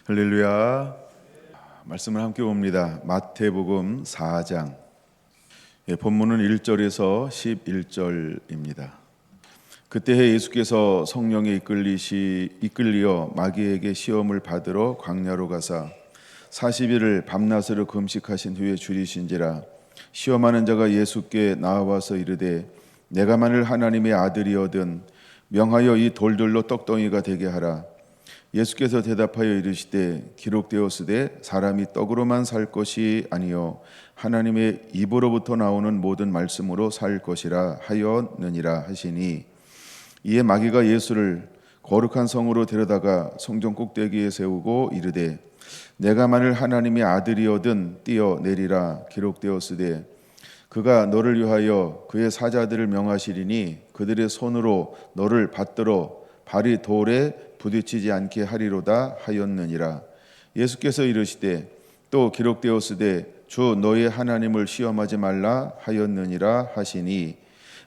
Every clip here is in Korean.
할렐루야. 말씀을 함께 봅니다. 마태복음 4장. 본문은 1절에서 11절입니다. 그때 예수께서 성령에 이끌리어 마귀에게 시험을 받으러 광야로 가사 40일을 밤낮으로 금식하신 후에 줄이신지라. 시험하는 자가 예수께 나와서 이르되 내가 만일 하나님의 아들이거든 명하여 이 돌들로 떡덩이가 되게 하라. 예수께서 대답하여 이르시되 기록되었으되 사람이 떡으로만 살 것이 아니요 하나님의 입으로부터 나오는 모든 말씀으로 살 것이라 하였느니라 하시니, 이에 마귀가 예수를 거룩한 성으로 데려다가 성전 꼭대기에 세우고 이르되 내가 만일 하나님의 아들이거든 뛰어내리라. 기록되었으되 그가 너를 위하여 그의 사자들을 명하시리니 그들의 손으로 너를 받들어 발이 돌에 부딪히지 않게 하리로다 하였느니라. 예수께서 이르시되 또 기록되었으되 주 너의 하나님을 시험하지 말라 하였느니라 하시니,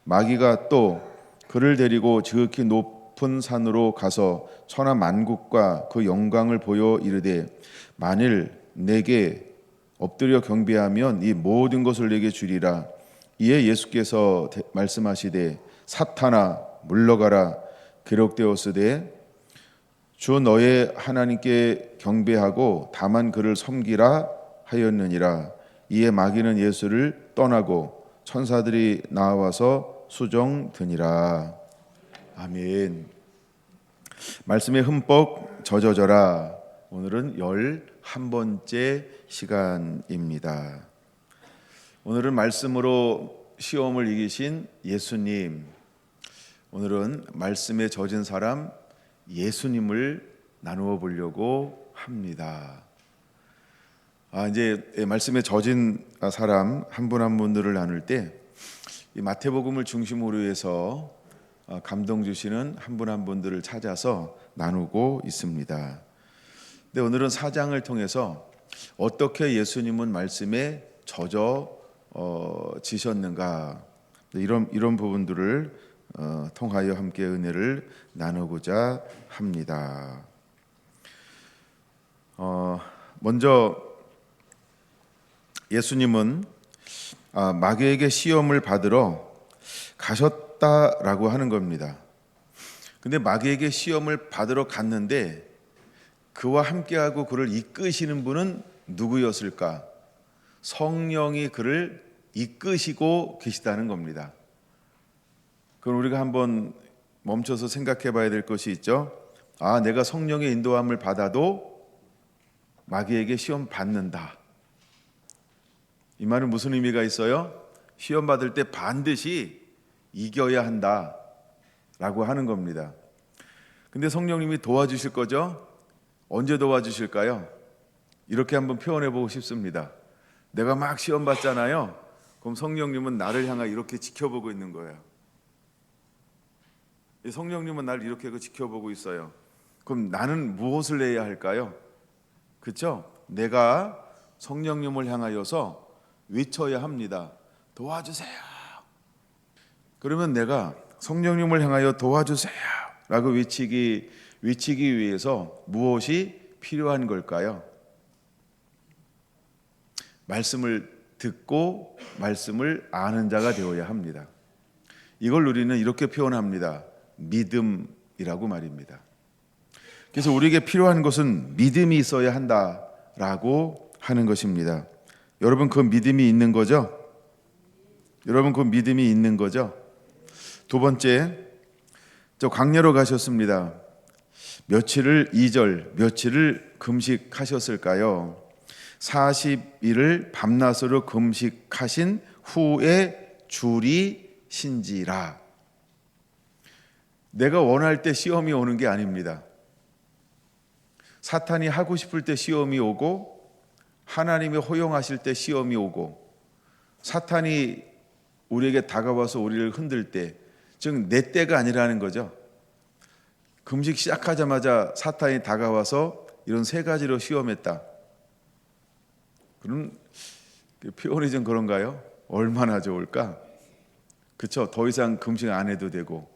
마귀가 또 그를 데리고 지극히 높은 산으로 가서 천하 만국과 그 영광을 보여 이르되 만일 내게 엎드려 경배하면 이 모든 것을 내게 주리라. 이에 예수께서 말씀하시되 사탄아 물러가라. 기록되었으되 주 너의 하나님께 경배하고 다만 그를 섬기라 하였느니라. 이에 마귀는 예수를 떠나고 천사들이 나와서 수종드니라. 아멘. 말씀에 흠뻑 젖어져라. 오늘은 11번째 시간입니다. 오늘은 말씀으로 시험을 이기신 예수님, 오늘은 말씀에 젖은 사람 예수님을 나누어 보려고 합니다. 이제 말씀에 젖은 사람 한 분 한 분들을 나눌 때 이 마태복음을 중심으로 해서 감동 주시는 한 분 한 분들을 찾아서 나누고 있습니다. 근데 오늘은 4장을 통해서 어떻게 예수님은 말씀에 젖어지셨는가, 이런 부분들을 통하여 함께 은혜를 나누고자 합니다. 먼저 예수님은 마귀에게 시험을 받으러 가셨다라고 하는 겁니다. 근데 마귀에게 시험을 받으러 갔는데 그와 함께하고 그를 이끄시는 분은 누구였을까? 성령이 그를 이끄시고 계시다는 겁니다. 그럼 우리가 한번 멈춰서 생각해 봐야 될 것이 있죠. 내가 성령의 인도함을 받아도 마귀에게 시험 받는다. 이 말은 무슨 의미가 있어요? 시험 받을 때 반드시 이겨야 한다 라고 하는 겁니다. 근데 성령님이 도와주실 거죠? 언제 도와주실까요? 이렇게 한번 표현해 보고 싶습니다. 내가 막 시험 받잖아요. 그럼 성령님은 나를 향해 이렇게 지켜보고 있는 거예요. 성령님은 나를 이렇게 지켜보고 있어요. 그럼 나는 무엇을 해야 할까요? 그렇죠? 내가 성령님을 향하여서 외쳐야 합니다. 도와주세요. 그러면 내가 성령님을 향하여 도와주세요 라고 외치기 위해서 무엇이 필요한 걸까요? 말씀을 듣고 말씀을 아는 자가 되어야 합니다. 이걸 우리는 이렇게 표현합니다. 믿음이라고 말입니다. 그래서 우리에게 필요한 것은 믿음이 있어야 한다라고 하는 것입니다. 여러분 그 믿음이 있는 거죠? 여러분 그 믿음이 있는 거죠? 두 번째, 저 광야로 가셨습니다. 며칠을 2절 며칠을 금식하셨을까요? 40일을 밤낮으로 금식하신 후에 줄이신지라. 내가 원할 때 시험이 오는 게 아닙니다. 사탄이 하고 싶을 때 시험이 오고 하나님이 허용하실 때 시험이 오고 사탄이 우리에게 다가와서 우리를 흔들 때, 즉 내 때가 아니라는 거죠. 금식 시작하자마자 사탄이 다가와서 이런 세 가지로 시험했다. 그럼 표현이 좀 그런가요? 얼마나 좋을까? 그렇죠. 더 이상 금식 안 해도 되고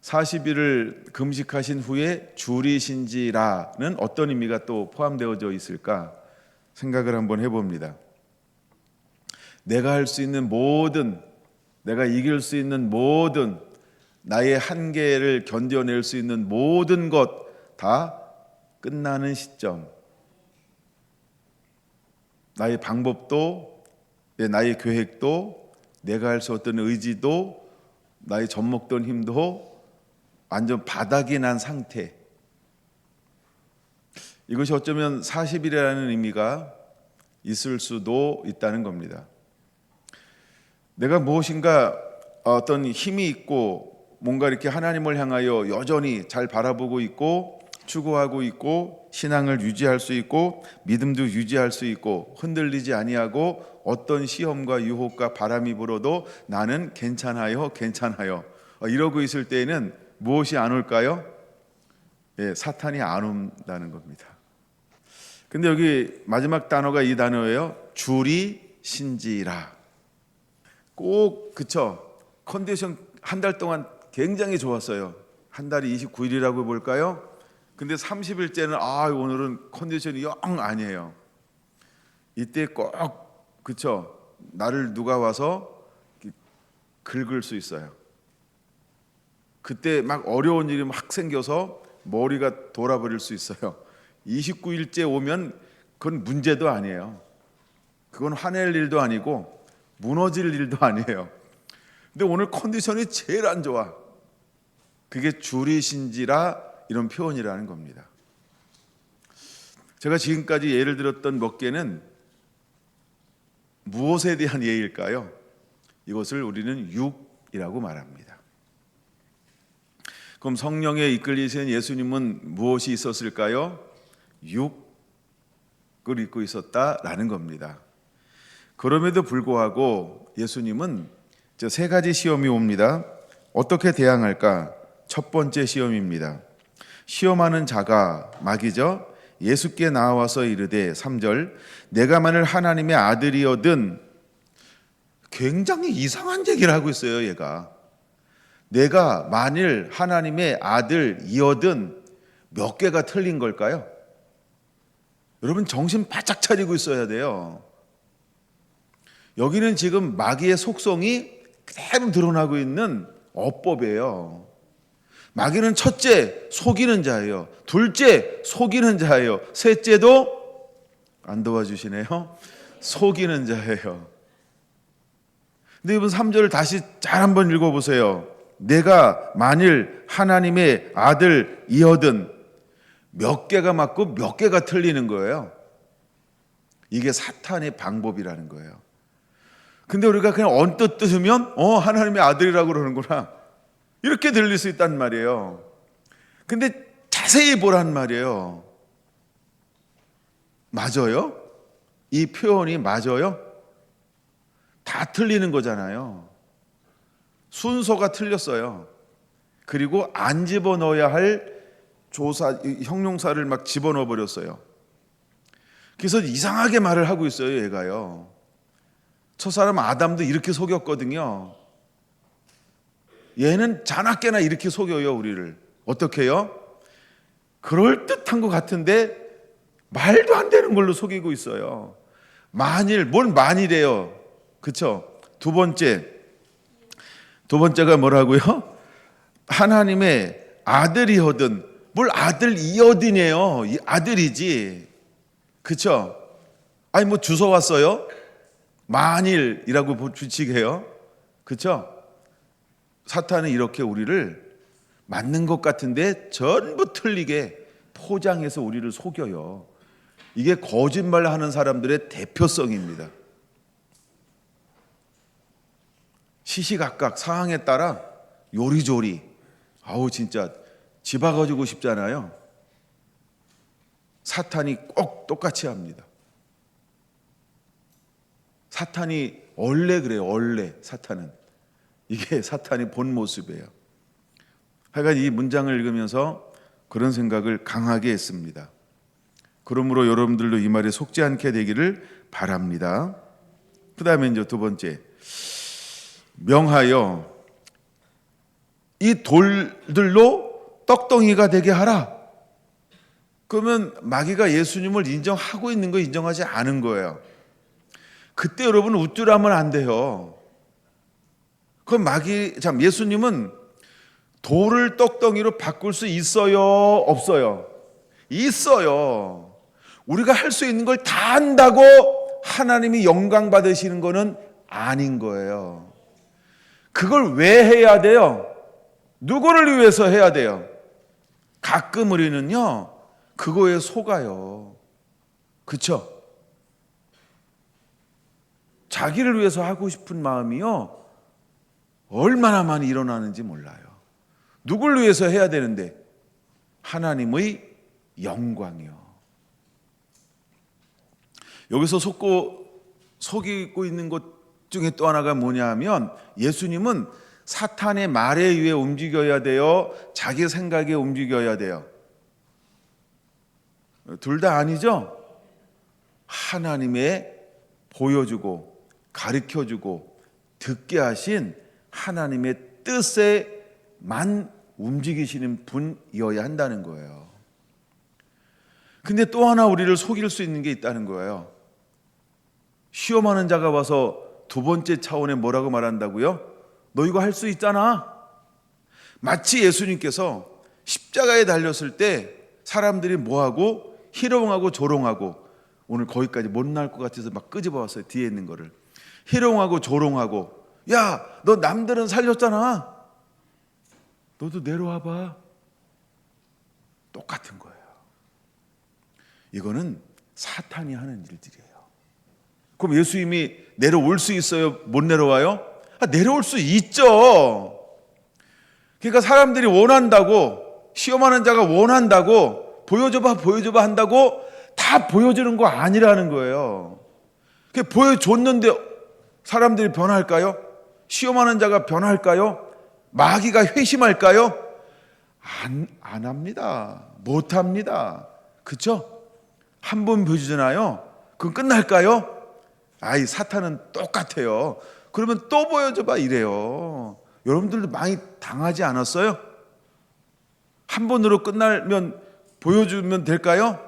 40일을 금식하신 후에 줄이신지라는 어떤 의미가 또 포함되어져 있을까 생각을 한번 해봅니다. 내가 할 수 있는 모든, 내가 이길 수 있는 모든, 나의 한계를 견뎌낼 수 있는 모든 것 다 끝나는 시점, 나의 방법도, 나의 계획도, 내가 할 수 없던 의지도, 나의 젖먹던 힘도 완전 바닥이 난 상태. 이것이 어쩌면 40일이라는 의미가 있을 수도 있다는 겁니다. 내가 무엇인가 어떤 힘이 있고 뭔가 이렇게 하나님을 향하여 여전히 잘 바라보고 있고 추구하고 있고 신앙을 유지할 수 있고 믿음도 유지할 수 있고 흔들리지 아니하고 어떤 시험과 유혹과 바람이 불어도 나는 괜찮아요 이러고 있을 때에는 무엇이 안 올까요? 사탄이 안 온다는 겁니다. 근데 여기 마지막 단어가 이 단어예요. 줄이신지라. 꼭 그쵸, 컨디션 한 달 동안 굉장히 좋았어요. 한 달이 29일이라고 볼까요? 근데 30일째는 오늘은 컨디션이 영 아니에요. 이때 꼭 그쵸, 나를 누가 와서 긁을 수 있어요. 그때 막 어려운 일이 막 생겨서 머리가 돌아버릴 수 있어요. 29일째 오면 그건 문제도 아니에요. 그건 화낼 일도 아니고 무너질 일도 아니에요. 근데 오늘 컨디션이 제일 안 좋아. 그게 줄이신지라 이런 표현이라는 겁니다. 제가 지금까지 예를 들었던 몇 개는 무엇에 대한 예일까요? 이것을 우리는 육이라고 말합니다. 그럼 성령에 이끌리신 예수님은 무엇이 있었을까요? 육을 입고 있었다라는 겁니다. 그럼에도 불구하고 예수님은 세 가지 시험이 옵니다. 어떻게 대항할까? 첫 번째 시험입니다. 시험하는 자가 마귀죠. 예수께 나와서 이르되 3절 내가 만일 하나님의 아들이거든. 굉장히 이상한 얘기를 하고 있어요. 얘가 내가 만일 하나님의 아들이거든 몇 개가 틀린 걸까요? 여러분 정신 바짝 차리고 있어야 돼요. 여기는 지금 마귀의 속성이 그대로 드러나고 있는 어법이에요. 마귀는 첫째 속이는 자예요. 둘째 속이는 자예요. 셋째도 안 도와주시네요. 속이는 자예요. 근데 이번 3절을 다시 잘 한번 읽어보세요. 내가 만일 하나님의 아들이거든 몇 개가 맞고 몇 개가 틀리는 거예요. 이게 사탄의 방법이라는 거예요. 근데 우리가 그냥 언뜻 들으면 하나님의 아들이라고 그러는구나 이렇게 들릴 수 있단 말이에요. 근데 자세히 보란 말이에요. 맞아요? 이 표현이 맞아요? 다 틀리는 거잖아요. 순서가 틀렸어요. 그리고 안 집어넣어야 할 조사, 형용사를 막 집어넣어 버렸어요. 그래서 이상하게 말을 하고 있어요. 얘가요. 첫사람 아담도 이렇게 속였거든요. 얘는 자나깨나 이렇게 속여요. 우리를 어떻게 해요? 그럴듯한 것 같은데 말도 안 되는 걸로 속이고 있어요. 만일, 뭘 만일이에요. 그쵸? 두 번째가 뭐라고요? 하나님의 아들이거든. 뭘 아들이거든이에요. 이 아들이지. 그쵸? 아니 뭐 주워 왔어요? 만일이라고 규칙해요. 그쵸? 사탄은 이렇게 우리를 맞는 것 같은데 전부 틀리게 포장해서 우리를 속여요. 이게 거짓말하는 사람들의 대표성입니다. 시시각각 상황에 따라 요리조리 진짜 집어가지고 싶잖아요. 사탄이 꼭 똑같이 합니다. 사탄이 원래 그래요. 원래 사탄은 이게 사탄의 본 모습이에요. 하여간 이 문장을 읽으면서 그런 생각을 강하게 했습니다. 그러므로 여러분들도 이 말에 속지 않게 되기를 바랍니다. 그 다음에 이제 두 번째, 명하여 이 돌들로 떡덩이가 되게 하라. 그러면 마귀가 예수님을 인정하고 있는 거 인정하지 않은 거예요. 그때 여러분 우쭐하면 안 돼요. 그럼 예수님은 돌을 떡덩이로 바꿀 수 있어요? 없어요? 있어요. 우리가 할 수 있는 걸 다 한다고 하나님이 영광 받으시는 거는 아닌 거예요. 그걸 왜 해야 돼요? 누구를 위해서 해야 돼요? 가끔 우리는요, 그거에 속아요. 그쵸? 자기를 위해서 하고 싶은 마음이요, 얼마나 많이 일어나는지 몰라요. 누굴 위해서 해야 되는데? 하나님의 영광이요. 여기서 속이고 있는 것 중에 또 하나가 뭐냐 하면, 예수님은 사탄의 말에 의해 움직여야 돼요? 자기 생각에 움직여야 돼요? 둘 다 아니죠? 하나님의 보여주고 가르쳐주고 듣게 하신 하나님의 뜻에만 움직이시는 분이어야 한다는 거예요. 근데 또 하나 우리를 속일 수 있는 게 있다는 거예요. 시험하는 자가 와서 두 번째 차원에 뭐라고 말한다고요? 너 이거 할 수 있잖아. 마치 예수님께서 십자가에 달렸을 때 사람들이 뭐하고 희롱하고 조롱하고, 오늘 거기까지 못 나올 것 같아서 막 끄집어 왔어요. 뒤에 있는 거를. 희롱하고 조롱하고, 야, 너 남들은 살렸잖아. 너도 내려와봐. 똑같은 거예요. 이거는 사탄이 하는 일들이에요. 그럼 예수님이 내려올 수 있어요? 못 내려와요? 내려올 수 있죠. 그러니까 사람들이 원한다고, 시험하는 자가 원한다고, 보여줘봐 한다고 다 보여주는 거 아니라는 거예요. 보여줬는데 사람들이 변할까요? 시험하는 자가 변할까요? 마귀가 회심할까요? 안 합니다. 못 합니다. 그렇죠? 한 번 보여주잖아요. 그럼 끝날까요? 사탄은 똑같아요. 그러면 또 보여줘봐 이래요. 여러분들도 많이 당하지 않았어요? 한 번으로 끝나면 보여주면 될까요?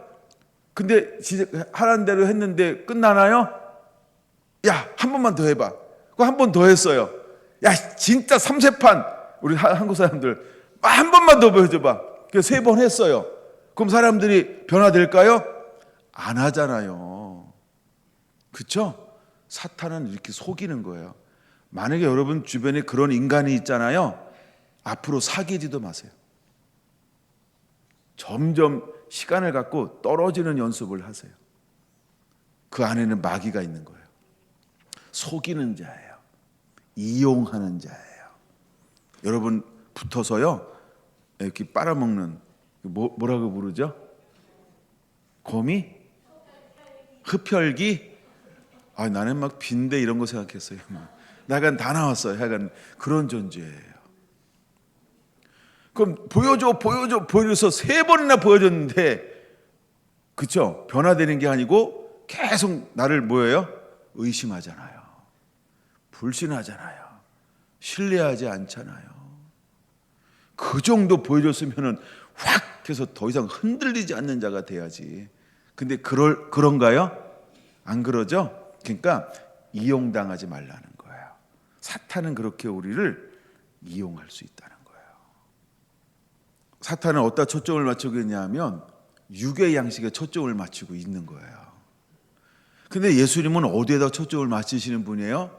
근데 하라는 대로 했는데 끝나나요? 야, 한 번만 더 해봐. 그 한 번 더 했어요. 야, 진짜 3세판 우리 한국 사람들 한 번만 더 보여줘봐. 그래서 3번 했어요. 그럼 사람들이 변화될까요? 안 하잖아요. 그렇죠? 사탄은 이렇게 속이는 거예요. 만약에 여러분 주변에 그런 인간이 있잖아요. 앞으로 사귀지도 마세요. 점점 시간을 갖고 떨어지는 연습을 하세요. 그 안에는 마귀가 있는 거예요. 속이는 자예요. 이용하는 자예요. 여러분 붙어서요, 이렇게 빨아먹는, 뭐라고 부르죠? 거미? 흡혈귀? 나는 막 빈대 이런 거 생각했어요. 약간 다 나왔어요. 약간 그런 존재예요. 그럼 보여줘서 3번이나 보여줬는데, 그쵸? 변화되는 게 아니고 계속 나를 뭐예요? 의심하잖아요. 불신하잖아요. 신뢰하지 않잖아요. 그 정도 보여줬으면은 확 해서 더 이상 흔들리지 않는 자가 돼야지. 근데 그런가요? 안 그러죠? 그러니까 이용당하지 말라는 거예요. 사탄은 그렇게 우리를 이용할 수 있다는 거예요. 사탄은 어디다 초점을 맞추고 있냐면 육의 양식에 초점을 맞추고 있는 거예요. 근데 예수님은 어디에다 초점을 맞추시는 분이에요?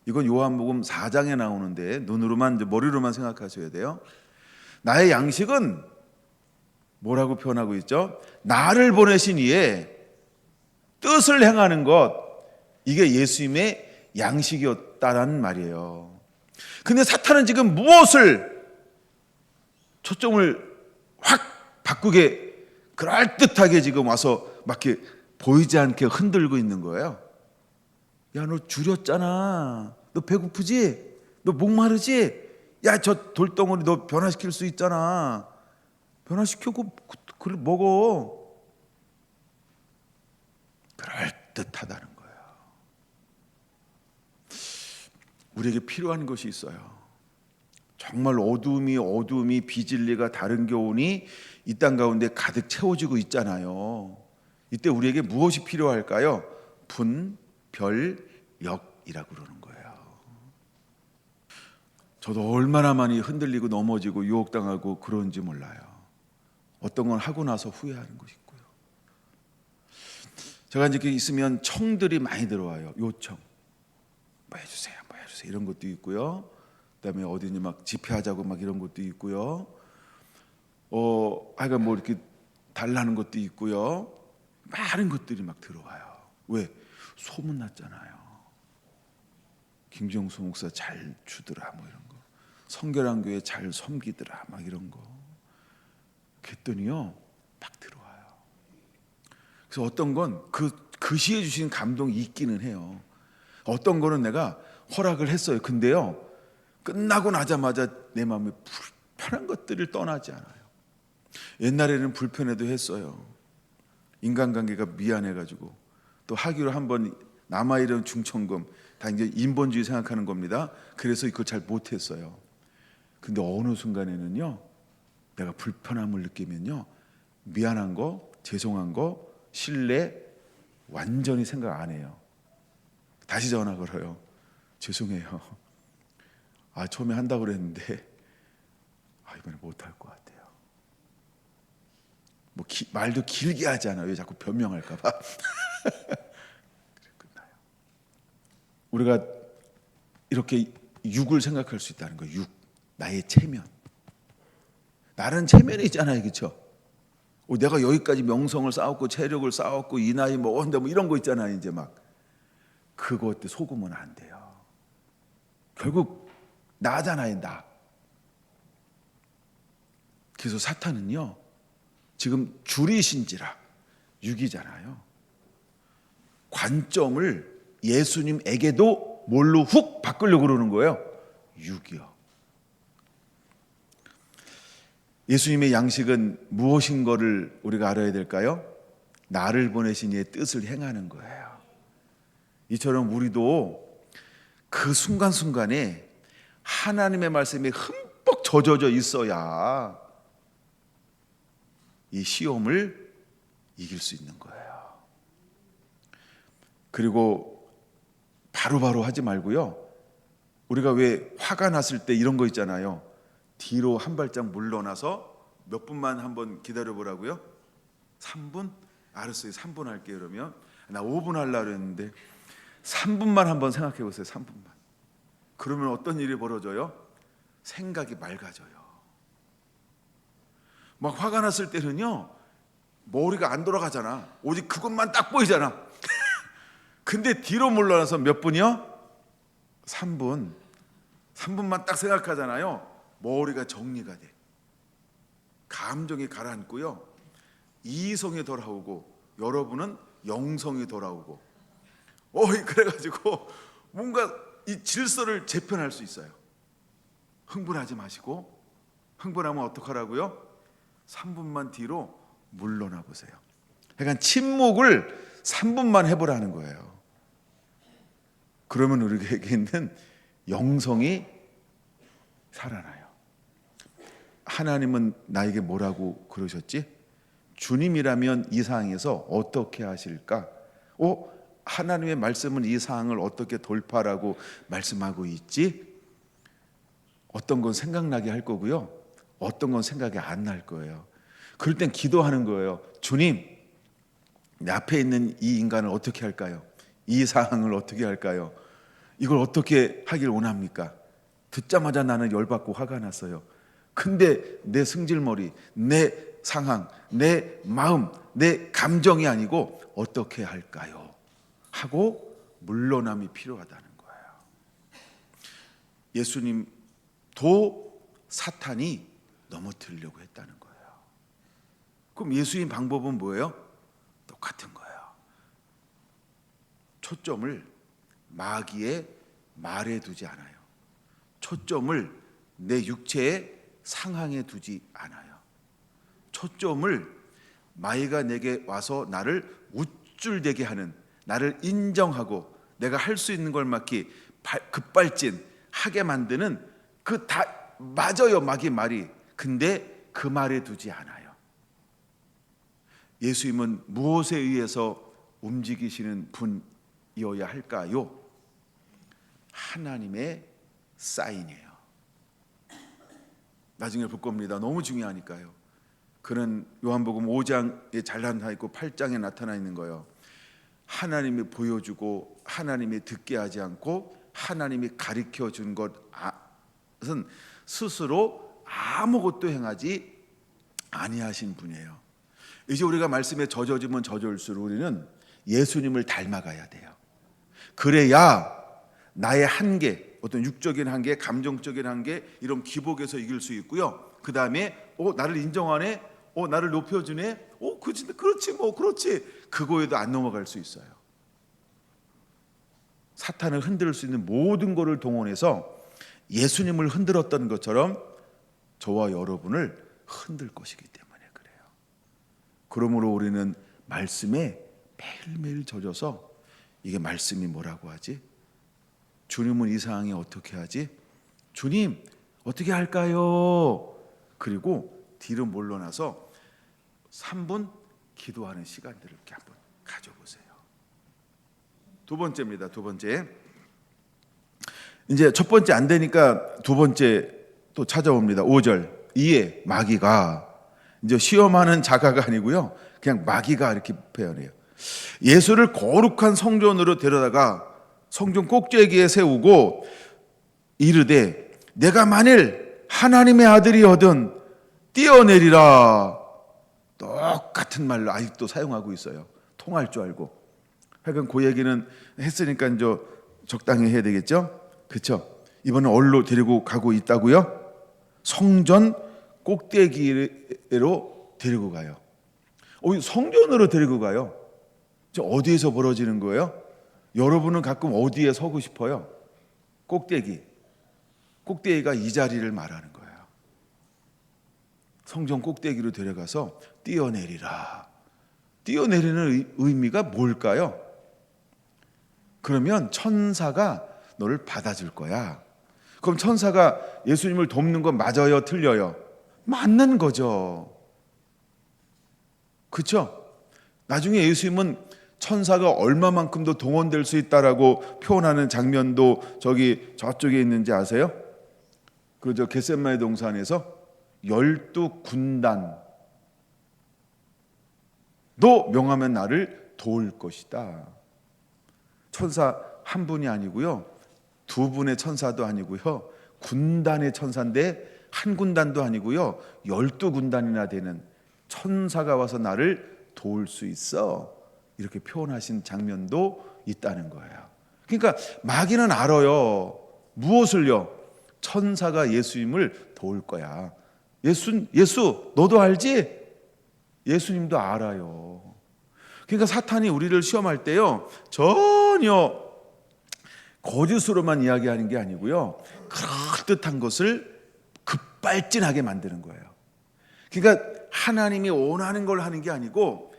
이건 요한복음 4장에 나오는데 머리로만 생각하셔야 돼요. 나의 양식은 뭐라고 표현하고 있죠? 나를 보내신 이의 뜻을 행하는 것, 이게 예수님의 양식이었다라는 말이에요. 근데 사탄은 지금 무엇을 초점을 확 바꾸게 그럴듯하게 지금 와서 막 이렇게 보이지 않게 흔들고 있는 거예요. 야, 너 줄였잖아. 너 배고프지? 너 목마르지? 야, 저 돌덩어리 너 변화시킬 수 있잖아. 변화시키고 그걸 먹어. 그럴듯하다는 거예요. 우리에게 필요한 것이 있어요. 정말 어둠이 비진리가 다른 교훈이 이 땅 가운데 가득 채워지고 있잖아요. 이때 우리에게 무엇이 필요할까요? 분, 별, 역이라고 그러는 거예요. 저도 얼마나 많이 흔들리고 넘어지고 유혹당하고 그런지 몰라요. 어떤 건 하고 나서 후회하는 것이 있고요. 제가 이제 이렇게 있으면 청들이 많이 들어와요. 요청. 뭐 해주세요, 뭐 해주세요. 이런 것도 있고요. 그다음에 어디니 막 집회하자고 막 이런 것도 있고요. 하여간 뭐 이렇게 달라는 것도 있고요. 많은 것들이 막 들어와요. 왜? 소문 났잖아요. 김정수 목사 잘 주더라, 뭐 이런 거. 성결한 교회 잘 섬기더라, 막 이런 거. 그랬더니요, 막 들어와요. 그래서 어떤 건 그 시에 주신 감동이 있기는 해요. 어떤 거는 내가 허락을 했어요. 근데요, 끝나고 나자마자 내 마음에 불편한 것들을 떠나지 않아요. 옛날에는 불편해도 했어요. 인간관계가 미안해가지고 또 하기로 한번 남아있는 중천금 다 이제 인본주의 생각하는 겁니다. 그래서 그걸 잘 못했어요. 근데 어느 순간에는요, 내가 불편함을 느끼면요, 미안한 거, 죄송한 거, 신뢰 완전히 생각 안 해요. 다시 전화 걸어요. 죄송해요. 처음에 한다고 그랬는데 이번에 못할 것 같아요. 뭐 말도 길게 하지 않아요. 왜 자꾸 변명할까 봐. 끝나요. 우리가 이렇게 육을 생각할 수 있다는 거예요. 육, 나의 체면. 나는 체면이 있잖아요. 그렇죠? 내가 여기까지 명성을 쌓았고 체력을 쌓았고 이 나이 먹었는데 뭐 이런 거 있잖아요. 이제 막 그것 때 속으면 안 돼요. 결국 나잖아요. 나. 그래서 사탄은요, 지금 줄이신지라 육이잖아요. 관점을 예수님에게도 뭘로 훅 바꾸려고 그러는 거예요. 육이요. 예수님의 양식은 무엇인 거를 우리가 알아야 될까요? 나를 보내신 이의 뜻을 행하는 거예요. 이처럼 우리도 그 순간순간에 하나님의 말씀에 흠뻑 젖어져 있어야 이 시험을 이길 수 있는 거예요. 그리고 바로바로 하지 말고요. 우리가 왜 화가 났을 때 이런 거 있잖아요. 뒤로 한 발짝 물러나서 몇 분만 한번 기다려보라고요? 3분? 알았어요. 3분 할게요. 그러면 나 5분 하려고 했는데 3분만 한번 생각해 보세요. 3분만. 그러면 어떤 일이 벌어져요? 생각이 맑아져요. 막 화가 났을 때는요, 머리가 안 돌아가잖아. 오직 그것만 딱 보이잖아. 근데 뒤로 물러나서 몇 분이요? 3분. 3분만 딱 생각하잖아요. 머리가 정리가 돼. 감정이 가라앉고요. 이성이 돌아오고 여러분은 영성이 돌아오고. 그래가지고 뭔가 이 질서를 재편할 수 있어요. 흥분하지 마시고, 흥분하면 어떡하라고요? 3분만 뒤로 물러나 보세요. 그러니까 침묵을 3분만 해보라는 거예요. 그러면 우리에게는 영성이 살아나요. 하나님은 나에게 뭐라고 그러셨지? 주님이라면 이 상황에서 어떻게 하실까? 하나님의 말씀은 이 상황을 어떻게 돌파라고 말씀하고 있지? 어떤 건 생각나게 할 거고요. 어떤 건 생각이 안 날 거예요. 그럴 땐 기도하는 거예요. 주님, 내 앞에 있는 이 인간을 어떻게 할까요? 이 상황을 어떻게 할까요? 이걸 어떻게 하길 원합니까? 듣자마자 나는 열받고 화가 났어요. 근데 내 승질머리, 내 상황, 내 마음, 내 감정이 아니고 어떻게 할까요? 하고 물러남이 필요하다는 거예요. 예수님도 사탄이 넘어뜨리려고 했다는 거예요. 그럼 예수님 방법은 뭐예요? 똑같은 거예요. 초점을 마귀의 말에 두지 않아요. 초점을 내 육체의 상황에 두지 않아요. 초점을 마귀가 내게 와서 나를 우쭐대게 하는, 나를 인정하고 내가 할 수 있는 걸 맡기 급발진 하게 만드는 그 다 맞아요, 마귀의 말이. 근데 그 말에 두지 않아요. 예수님은 무엇에 의해서 움직이시는 분이어야 할까요? 하나님의 사인이에요. 나중에 볼 겁니다. 너무 중요하니까요. 그는 요한복음 5장에 잘 나타나 있고 8장에 나타나 있는 거예요. 하나님이 보여주고 하나님이 듣게 하지 않고 하나님이 가르쳐 준 것은 스스로 아무것도 행하지 아니하신 분이에요. 이제 우리가 말씀에 젖어지면 젖을수록 우리는 예수님을 닮아가야 돼요. 그래야 나의 한계, 어떤 육적인 한계, 감정적인 한계, 이런 기복에서 이길 수 있고요. 그 다음에 나를 인정하네, 나를 높여주네, 그렇지 뭐 그렇지, 그거에도 안 넘어갈 수 있어요. 사탄을 흔들 수 있는 모든 것을 동원해서 예수님을 흔들었던 것처럼 저와 여러분을 흔들 것이기 때문에 그래요. 그러므로 우리는 말씀에 매일매일 젖어서, 이게 말씀이 뭐라고 하지? 주님은 이 상황에 어떻게 하지? 주님 어떻게 할까요? 그리고 뒤로 물러나서 3분 기도하는 시간들을 이렇게 한번 가져보세요. 두 번째입니다. 두 번째, 이제 첫 번째 안 되니까 두 번째 또 찾아옵니다. 5절, 이에 마귀가, 이제 시험하는 자가가 아니고요, 그냥 마귀가 이렇게 표현해요. 예수를 거룩한 성전으로 데려다가 성전 꼭대기에 세우고 이르되 내가 만일 하나님의 아들이거든 뛰어내리라. 똑같은 말로 아직도 사용하고 있어요. 통할 줄 알고. 하여간 그 얘기는 했으니까 이제 적당히 해야 되겠죠? 그렇죠? 이번에 어디로 데리고 가고 있다고요? 성전 꼭대기로 데리고 가요. 성전으로 데리고 가요. 어디에서 벌어지는 거예요? 여러분은 가끔 어디에 서고 싶어요? 꼭대기가 이 자리를 말하는 거예요. 성전 꼭대기로 데려가서 뛰어내리라. 뛰어내리는 의미가 뭘까요? 그러면 천사가 너를 받아줄 거야. 그럼 천사가 예수님을 돕는 건 맞아요, 틀려요? 맞는 거죠. 그렇죠? 나중에 예수님은 천사가 얼마만큼도 동원될 수 있다라고 표현하는 장면도 저쪽에 있는지 아세요? 그 겟세마네 동산에서 12군단도 명하면 나를 도울 것이다. 천사 한 분이 아니고요, 두 분의 천사도 아니고요, 군단의 천사인데 한 군단도 아니고요, 12군단이나 되는 천사가 와서 나를 도울 수 있어. 이렇게 표현하신 장면도 있다는 거예요. 그러니까 마귀는 알아요. 무엇을요? 천사가 예수님을 도울 거야. 예수 너도 알지? 예수님도 알아요. 그러니까 사탄이 우리를 시험할 때요, 전혀 거짓으로만 이야기하는 게 아니고요, 그럴듯한 것을 급발진하게 만드는 거예요. 그러니까 하나님이 원하는 걸 하는 게 아니고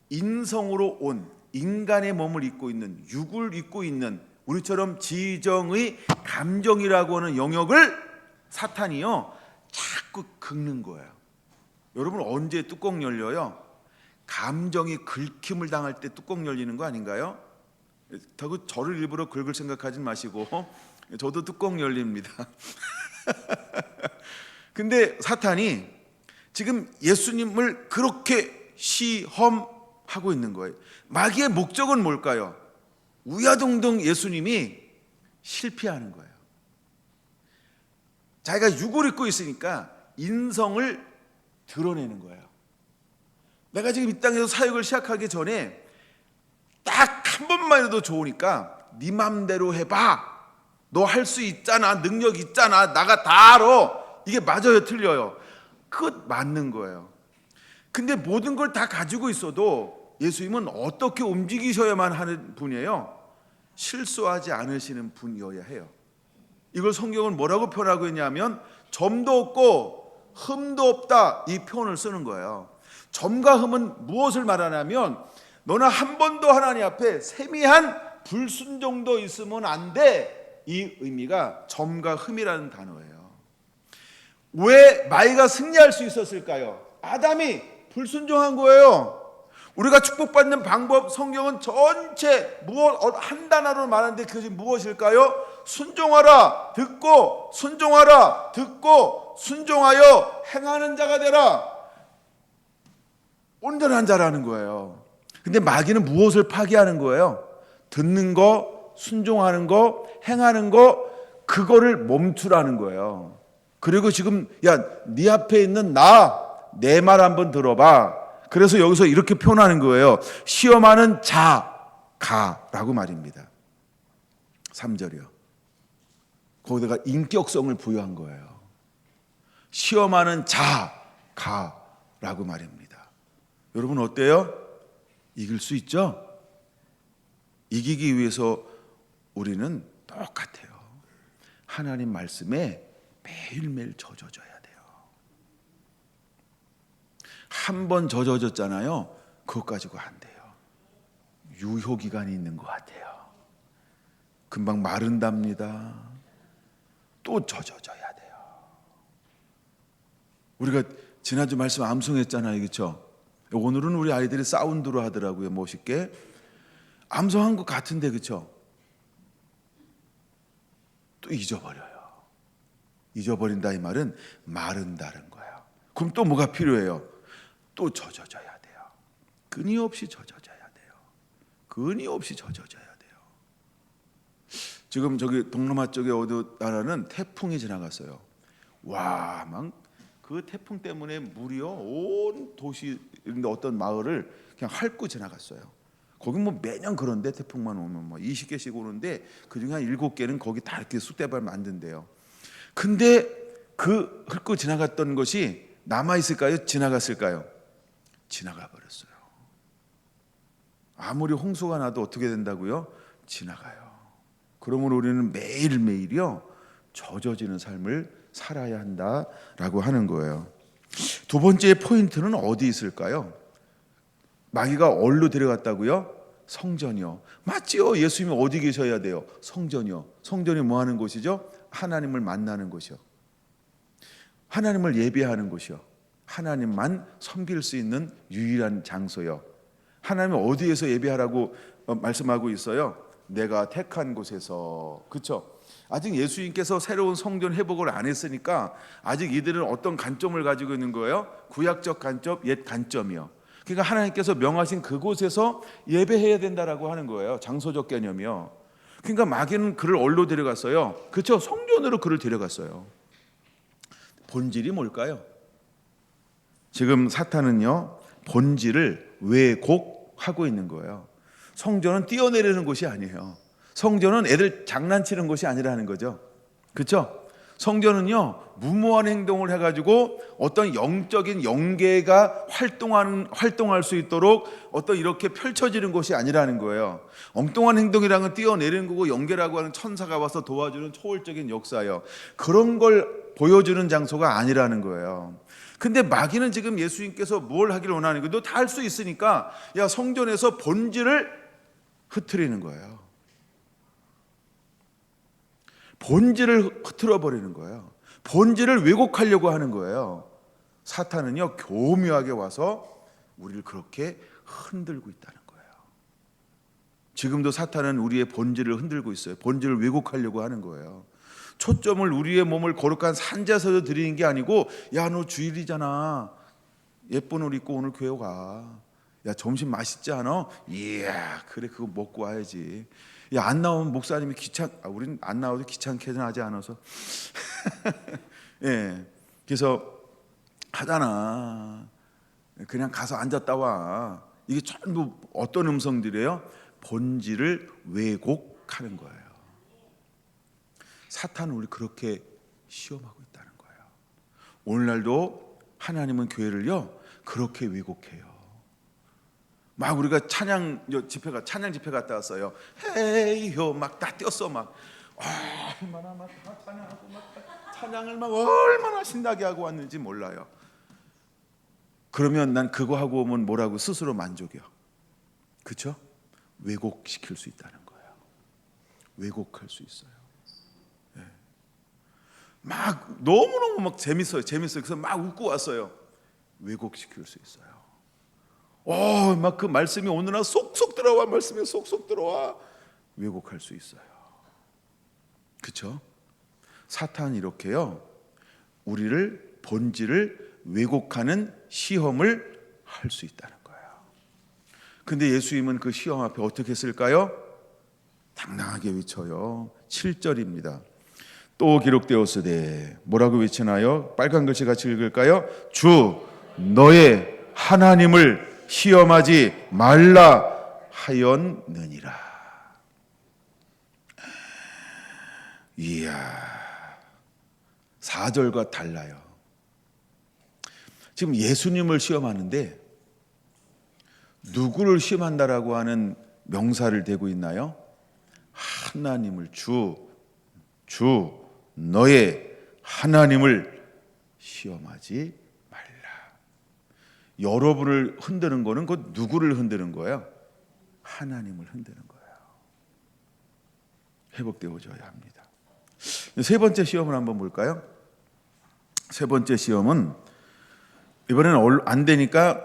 인성으로 온, 인간의 몸을 입고 있는, 육을 입고 있는 우리처럼 지정의 감정이라고 하는 영역을 사탄이요 자꾸 긁는 거예요. 여러분 언제 뚜껑 열려요? 감정이 긁힘을 당할 때 뚜껑 열리는 거 아닌가요? 저를 일부러 긁을 생각하지 마시고, 저도 뚜껑 열립니다. 근데 사탄이 지금 예수님을 그렇게 시험하고 있는 거예요. 마귀의 목적은 뭘까요? 우야동동 예수님이 실패하는 거예요. 자기가 육을 입고 있으니까 인성을 드러내는 거예요. 내가 지금 이 땅에서 사역을 시작하기 전에 딱 한 번만이라도 좋으니까 네 맘대로 해봐. 너 할 수 있잖아. 능력 있잖아. 나가 다 알아. 이게 맞아요, 틀려요? 그것 맞는 거예요. 근데 모든 걸 다 가지고 있어도 예수님은 어떻게 움직이셔야만 하는 분이에요? 실수하지 않으시는 분이어야 해요. 이걸 성경은 뭐라고 표현하고 있냐면 점도 없고 흠도 없다, 이 표현을 쓰는 거예요. 점과 흠은 무엇을 말하냐면 너는 한 번도 하나님 앞에 세미한 불순종도 있으면 안 돼, 이 의미가 점과 흠이라는 단어예요. 왜 마귀가 승리할 수 있었을까요? 아담이 불순종한 거예요. 우리가 축복받는 방법, 성경은 전체 한 단어로 말하는데 그것이 무엇일까요? 순종하라 듣고 순종하라 듣고 순종하여 행하는 자가 되라. 온전한 자라는 거예요. 근데 마귀는 무엇을 파괴하는 거예요? 듣는 거, 순종하는 거, 행하는 거, 그거를 멈추라는 거예요. 그리고 지금 네 앞에 있는 내 말 한번 들어봐. 그래서 여기서 이렇게 표현하는 거예요. 시험하는 자가라고 말입니다. 3절이요. 거기다가 인격성을 부여한 거예요. 시험하는 자가라고 말입니다. 여러분 어때요? 이길 수 있죠? 이기기 위해서 우리는 똑같아요. 하나님 말씀에 매일매일 젖어져야 돼요. 한 번 젖어졌잖아요. 그것 가지고 안 돼요. 유효기간이 있는 것 같아요. 금방 마른답니다. 또 젖어져야 돼요. 우리가 지난주 말씀 암송했잖아요. 그렇죠? 오늘은 우리 아이들이 사운드로 하더라고요. 멋있게. 암송한 것 같은데 그렇죠? 또 잊어버려요. 잊어버린다 이 말은 마른다는 거예요. 그럼 또 뭐가 필요해요? 또 젖어져야 돼요. 끊임없이 젖어져야 돼요. 끊임없이 젖어져야 돼요. 지금 저기 동남아 쪽에 어느 나라는 태풍이 지나갔어요. 와, 막 그 태풍 때문에 물이요 온 도시 어떤 마을을 그냥 핥고 지나갔어요. 거기 뭐 매년 그런데 태풍만 오면 뭐 20개씩 오는데 그중에 한 7개는 거기 다 이렇게 쑥대밭 만든대요. 근데 그 훑고 지나갔던 것이 남아 있을까요? 지나갔을까요? 지나가 버렸어요. 아무리 홍수가 나도 어떻게 된다고요? 지나가요. 그러므로 우리는 매일매일이요 젖어지는 삶을 살아야 한다라고 하는 거예요. 두 번째 포인트는 어디 있을까요? 마귀가 어디로 데려갔다고요? 성전이요. 맞지요? 예수님이 어디 계셔야 돼요? 성전이요. 성전이 뭐 하는 곳이죠? 하나님을 만나는 곳이요. 하나님을 예배하는 곳이요. 하나님만 섬길 수 있는 유일한 장소요. 하나님은 어디에서 예배하라고 말씀하고 있어요? 내가 택한 곳에서. 그렇죠? 아직 예수님께서 새로운 성전 회복을 안 했으니까 아직 이들은 어떤 관점을 가지고 있는 거예요? 구약적 관점, 옛 관점이요. 그러니까 하나님께서 명하신 그곳에서 예배해야 된다라고 하는 거예요. 장소적 개념이요. 그러니까 마귀는 그를 어디로 데려갔어요? 그렇죠? 성전으로 그를 데려갔어요. 본질이 뭘까요? 지금 사탄은요 본질을 왜곡하고 있는 거예요. 성전은 뛰어내리는 곳이 아니에요. 성전은 애들 장난치는 곳이 아니라는 거죠. 그렇죠? 성전은요 무모한 행동을 해가지고 어떤 영적인 영계가 활동할 수 있도록 어떤 이렇게 펼쳐지는 곳이 아니라는 거예요. 엉뚱한 행동이라는 건 뛰어내리는 거고 영계라고 하는 천사가 와서 도와주는 초월적인 역사예요. 그런 걸 보여주는 장소가 아니라는 거예요. 근데 마귀는 지금 예수님께서 뭘 하기를 원하는 거예요? 너 다 할 수 있으니까 야 성전에서 본질을 흐트리는 거예요. 본질을 흐트러 버리는 거예요. 본질을 왜곡하려고 하는 거예요. 사탄은요 교묘하게 와서 우리를 그렇게 흔들고 있다는 거예요. 지금도 사탄은 우리의 본질을 흔들고 있어요. 본질을 왜곡하려고 하는 거예요. 초점을 우리의 몸을 거룩한 산자에서 드리는 게 아니고 야 너 주일이잖아. 예쁜 옷 입고 오늘 교회 가. 야 점심 맛있지 않아? 이야 그래 그거 먹고 와야지. 야 안 나오면 목사님이 우리는 안 나와도 귀찮게 하지 않아서 예 그래서 하잖아. 그냥 가서 앉았다 와. 이게 전부 어떤 음성들이에요? 본질을 왜곡하는 거예요. 사탄은 우리 그렇게 시험하고 있다는 거예요. 오늘날도 하나님은 교회를요 그렇게 왜곡해요. 막 우리가 찬양 집회 갔다 왔어요. 헤이요 막 다 뛰었어 막 얼마나 막 찬양하고 막 찬양을 막 얼마나 신나게 하고 왔는지 몰라요. 그러면 난 그거 하고 오면 뭐라고 스스로 만족이요. 그렇죠? 왜곡시킬 수 있다는 거예요. 왜곡할 수 있어요. 네. 막 너무너무 막 재밌어요. 그래서 막 웃고 왔어요. 왜곡시킬 수 있어요. 막 그 말씀이 오늘 날 쏙쏙 들어와. 말씀이 쏙쏙 들어와. 왜곡할 수 있어요. 그렇죠? 사탄이 이렇게요, 우리를 본질을 왜곡하는 시험을 할 수 있다는 거예요. 근데 예수님은 그 시험 앞에 어떻게 했을까요? 당당하게 외쳐요. 7절입니다. 또 기록되었으되 뭐라고 외치나요? 빨간 글씨 같이 읽을까요? 주 너의 하나님을 시험하지 말라 하였느니라. 이야, 4절과 달라요. 지금 예수님을 시험하는데 누구를 시험한다라고 하는 명사를 대고 있나요? 하나님을, 주 너의 하나님을 시험하지 말라. 여러분을 흔드는 거는 그 누구를 흔드는 거예요? 하나님을 흔드는 거예요. 회복되어져야 합니다. 세 번째 시험을 한번 볼까요? 세 번째 시험은 이번에는 안 되니까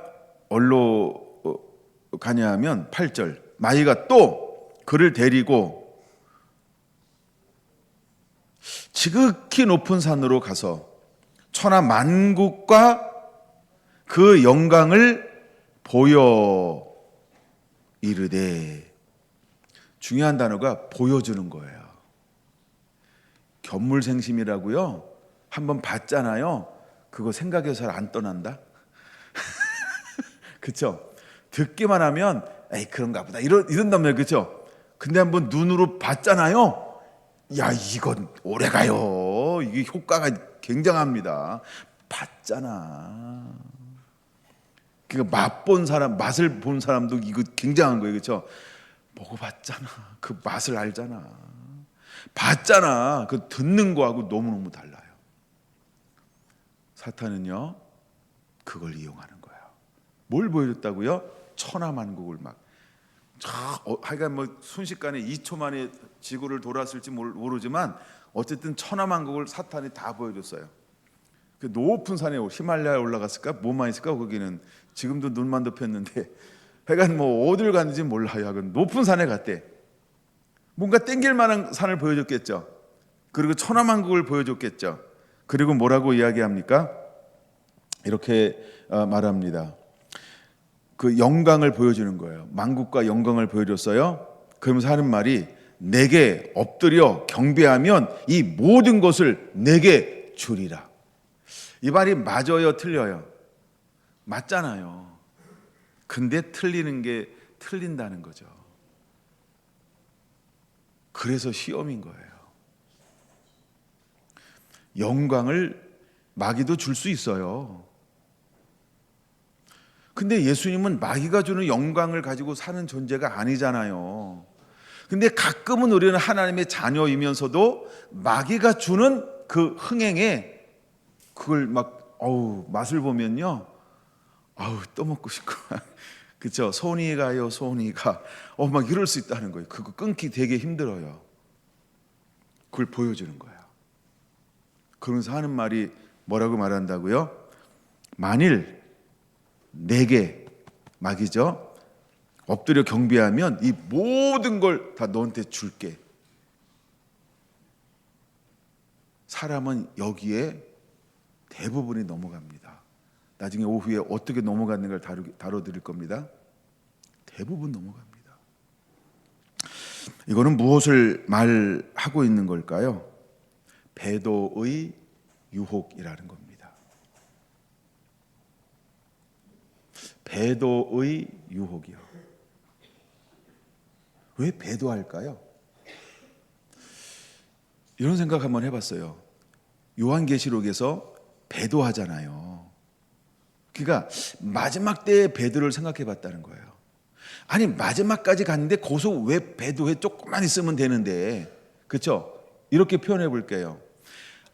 어디로 가냐 하면 8절, 마귀가 또 그를 데리고 지극히 높은 산으로 가서 천하 만국과 그 영광을 보여 이르되. 중요한 단어가 보여주는 거예요. 견물생심이라고요. 한번 봤잖아요. 그거 생각해서 잘 안 떠난다. 그렇죠? 듣기만 하면 에이 그런가 보다 이런단 말이에요. 그렇죠? 근데 한번 눈으로 봤잖아요. 야, 이건 오래 가요. 이게 효과가 굉장합니다. 봤잖아. 그러니까 맛본 사람, 맛을 본 사람도 이거 굉장한 거예요. 그렇죠? 먹어봤잖아. 그 맛을 알잖아. 봤잖아. 그 듣는 거하고 너무너무 달라요. 사탄은요, 그걸 이용하는 거예요. 뭘 보여줬다고요? 천하만국을 막. 하여간 뭐 순식간에 2초 만에 지구를 돌았을지 모르지만 어쨌든 천하만국을 사탄이 다 보여줬어요. 그 높은 산에 히말라야에 올라갔을까? 뭐만 있을까? 거기는 지금도 눈만 덮였는데 하여간 뭐 어딜 갔는지 몰라요. 하여간 높은 산에 갔대. 뭔가 땡길 만한 산을 보여줬겠죠. 그리고 천하만국을 보여줬겠죠. 그리고 뭐라고 이야기합니까? 이렇게 말합니다. 그 영광을 보여주는 거예요. 만국과 영광을 보여줬어요. 그러면서 하는 말이 내게 엎드려 경배하면 이 모든 것을 내게 주리라. 이 말이 맞아요, 틀려요? 맞잖아요. 근데 틀리는 게 틀린다는 거죠. 그래서 시험인 거예요. 영광을 마귀도 줄 수 있어요. 근데 예수님은 마귀가 주는 영광을 가지고 사는 존재가 아니잖아요. 근데 가끔은 우리는 하나님의 자녀이면서도 마귀가 주는 그 흥행에 그걸 막 맛을 보면요, 또 먹고 싶고 그렇죠? 손이 가요, 손이 가. 막 이럴 수 있다는 거예요. 그거 끊기 되게 힘들어요. 그걸 보여주는 거예요. 그러면서 하는 말이 뭐라고 말한다고요? 만일 내게, 마귀죠, 엎드려 경배하면 이 모든 걸 다 너한테 줄게. 사람은 여기에 대부분이 넘어갑니다. 나중에 오후에 어떻게 넘어가는 걸 다뤄드릴 겁니다. 대부분 넘어갑니다. 이거는 무엇을 말하고 있는 걸까요? 배도의 유혹이라는 겁니다. 배도의 유혹이요. 왜 배도할까요? 이런 생각 한번 해봤어요. 요한계시록에서 배도하잖아요. 그러니까 마지막 때의 배도를 생각해봤다는 거예요. 아니 마지막까지 갔는데 거기서 왜 배도해? 조금만 있으면 되는데, 그렇죠? 이렇게 표현해 볼게요.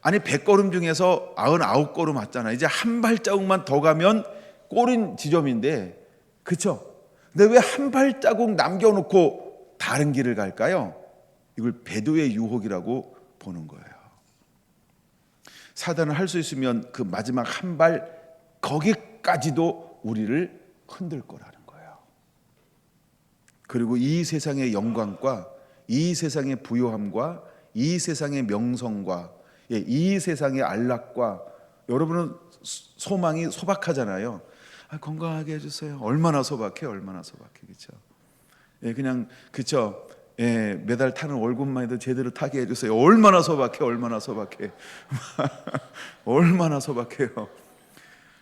아니 100걸음 중에서 99걸음 왔잖아요. 이제 한 발자국만 더 가면 꼬린 지점인데, 그렇죠? 근데 왜 한 발자국 남겨놓고 다른 길을 갈까요? 이걸 배도의 유혹이라고 보는 거예요. 사단은 할 수 있으면 그 마지막 한 발 거기까지도 우리를 흔들 거라는 거예요. 그리고 이 세상의 영광과 이 세상의 부요함과 이 세상의 명성과 이 세상의 안락과, 여러분은 소망이 소박하잖아요. 건강하게 해주세요. 얼마나 소박해, 얼마나 소박해, 그렇죠? 그냥 그렇죠. 매달 타는 월급만 해도 제대로 타게 해주세요. 얼마나 소박해, 얼마나 소박해, 얼마나 소박해요.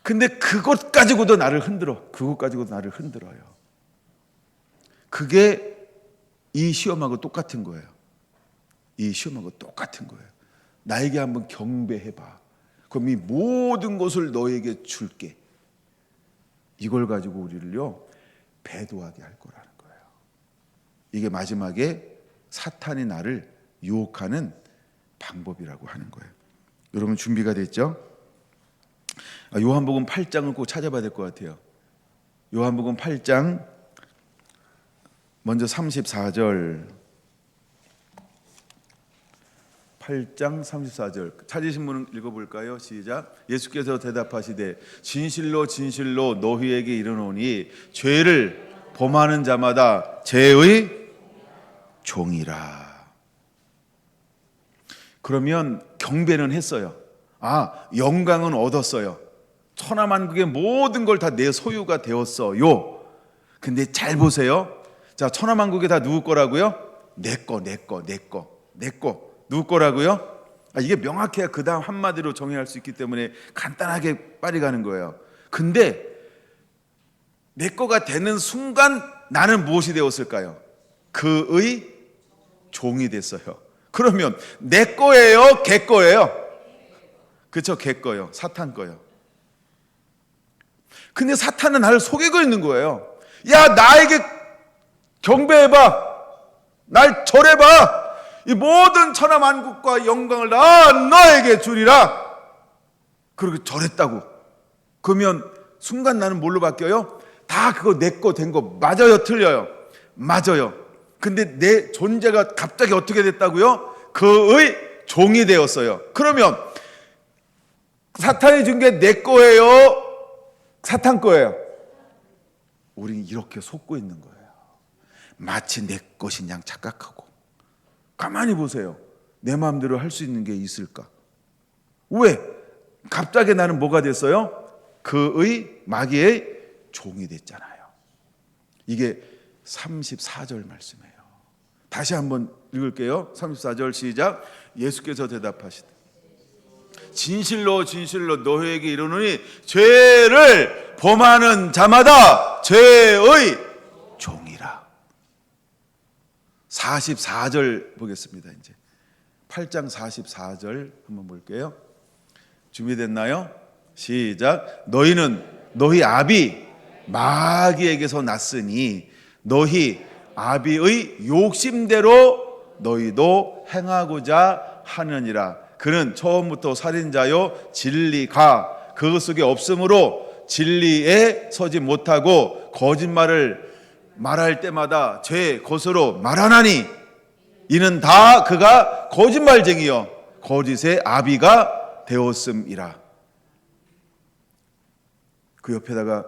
근데 그것 가지고도 나를 흔들어. 그것 가지고도 나를 흔들어요. 그게 이 시험하고 똑같은 거예요. 이 시험하고 똑같은 거예요. 나에게 한번 경배해봐. 그럼 이 모든 것을 너에게 줄게. 이걸 가지고 우리를요 배도하게 할 거라는 거예요. 이게 마지막에 사탄이 나를 유혹하는 방법이라고 하는 거예요. 여러분 준비가 됐죠? 요한복음 8장을 꼭 찾아봐야 될 것 같아요. 요한복음 8장 먼저 34절, 8장 34절 찾으신 분은 읽어볼까요? 시작. 예수께서 대답하시되 진실로 진실로 너희에게 이르노니 죄를 범하는 자마다 죄의 종이라. 그러면 경배는 했어요. 영광은 얻었어요. 천하만국의 모든 걸 다 내 소유가 되었어요. 근데 잘 보세요. 자, 천하만국이 다 누구 거라고요? 내 거. 누구 거라고요? 이게 명확해야 그 다음 한마디로 정의할 수 있기 때문에 간단하게 빨리 가는 거예요. 근데 내 거가 되는 순간 나는 무엇이 되었을까요? 그의 종이 됐어요. 그러면 내 거예요? 걔 거예요? 그렇죠, 걔 거예요. 사탄 거예요. 근데 사탄은 나를 속이고 있는 거예요. 야, 나에게 경배해봐, 날 절해봐, 이 모든 천하만국과 영광을 다 너에게 주리라. 그리고 절했다고. 그러면 순간 나는 뭘로 바뀌어요? 다 그거 내 거 된 거 맞아요, 틀려요? 맞아요. 근데 내 존재가 갑자기 어떻게 됐다고요? 그의 종이 되었어요. 그러면 사탄이 준 게 내 거예요? 사탄 거예요? 우리는 이렇게 속고 있는 거예요. 마치 내 것인 양 착각하고. 가만히 보세요. 내 마음대로 할 수 있는 게 있을까? 왜? 갑자기 나는 뭐가 됐어요? 그의 마귀의 종이 됐잖아요. 이게 34절 말씀이에요. 다시 한번 읽을게요. 34절 시작. 예수께서 대답하시되 진실로 진실로 너희에게 이르노니 죄를 범하는 자마다 죄의 종이라. 44절 보겠습니다. 이제 8장 44절 한번 볼게요. 준비됐나요? 시작. 너희는 너희 아비 마귀에게서 났으니 너희 아비의 욕심대로 너희도 행하고자 하느니라. 그는 처음부터 살인자요 진리가 그 속에 없으므로 진리에 서지 못하고 거짓말을 말할 때마다 죄 것으로 말하나니 이는 다 그가 거짓말쟁이요 거짓의 아비가 되었음이라. 그 옆에다가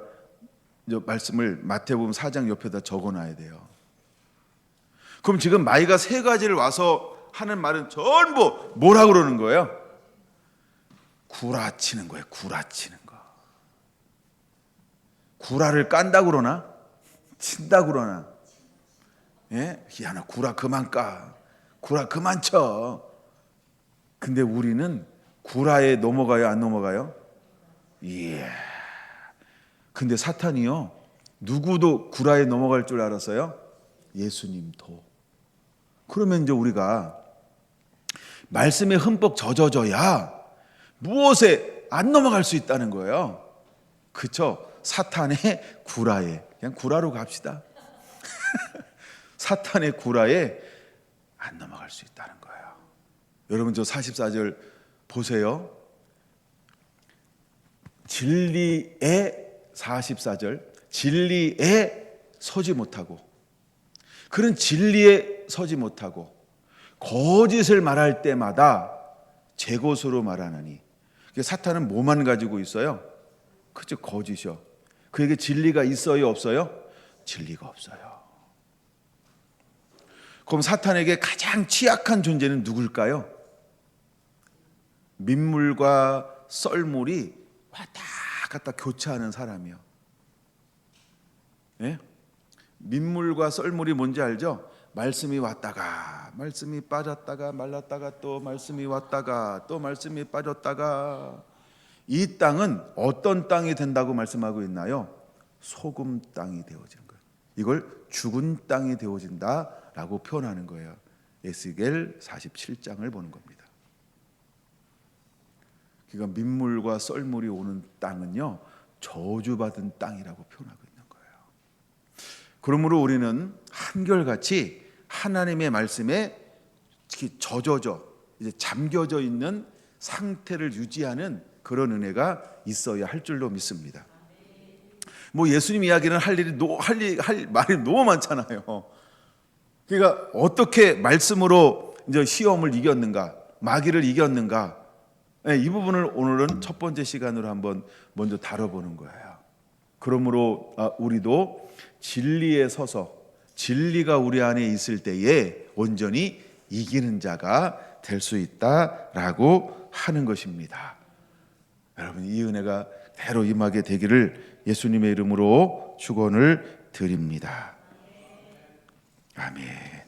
말씀을 마태복음 4장 옆에다 적어놔야 돼요. 그럼 지금 마귀가 세 가지를 와서 하는 말은 전부 뭐라 그러는 거예요? 구라치는 거예요. 구라치는 거. 구라를 깐다 그러나? 친다 그러나? 예? 야, 너 구라 그만 까. 구라 그만 쳐. 근데 우리는 구라에 넘어가요, 안 넘어가요? 예. 근데 사탄이요, 누구도 구라에 넘어갈 줄 알았어요? 예수님도. 그러면 이제 우리가 말씀에 흠뻑 젖어져야 무엇에 안 넘어갈 수 있다는 거예요. 그렇죠? 사탄의 구라에, 그냥 구라로 갑시다. 사탄의 구라에 안 넘어갈 수 있다는 거예요. 여러분 저 44절 보세요. 진리에 44절 진리에 서지 못하고, 그는 진리에 서지 못하고 거짓을 말할 때마다 제 것으로 말하나니 사탄은 뭐만 가지고 있어요? 그저 거짓이요. 그에게 진리가 있어요, 없어요? 진리가 없어요. 그럼 사탄에게 가장 취약한 존재는 누굴까요? 민물과 썰물이 왔다 갔다 교차하는 사람이요. 예? 민물과 썰물이 뭔지 알죠? 말씀이 왔다가 말씀이 빠졌다가 말랐다가 또 말씀이 왔다가 또 말씀이 빠졌다가, 이 땅은 어떤 땅이 된다고 말씀하고 있나요? 소금 땅이 되어지는 거예요. 이걸 죽은 땅이 되어진다라고 표현하는 거예요. 에스겔 47장을 보는 겁니다. 그러니까 민물과 썰물이 오는 땅은요, 저주받은 땅이라고 표현하고 있는 거예요. 그러므로 우리는 한결같이 하나님의 말씀에 젖어져 이제 잠겨져 있는 상태를 유지하는 그런 은혜가 있어야 할 줄로 믿습니다. 뭐 예수님 이야기는 할 말이 너무 많잖아요. 그러니까 어떻게 말씀으로 이제 시험을 이겼는가, 마귀를 이겼는가, 이 부분을 오늘은 첫 번째 시간으로 한번 먼저 다뤄보는 거예요. 그러므로 우리도 진리에 서서 진리가 우리 안에 있을 때에 온전히 이기는 자가 될 수 있다라고 하는 것입니다. 여러분, 이 은혜가 대로 임하게 되기를 예수님의 이름으로 축원을 드립니다. 아멘.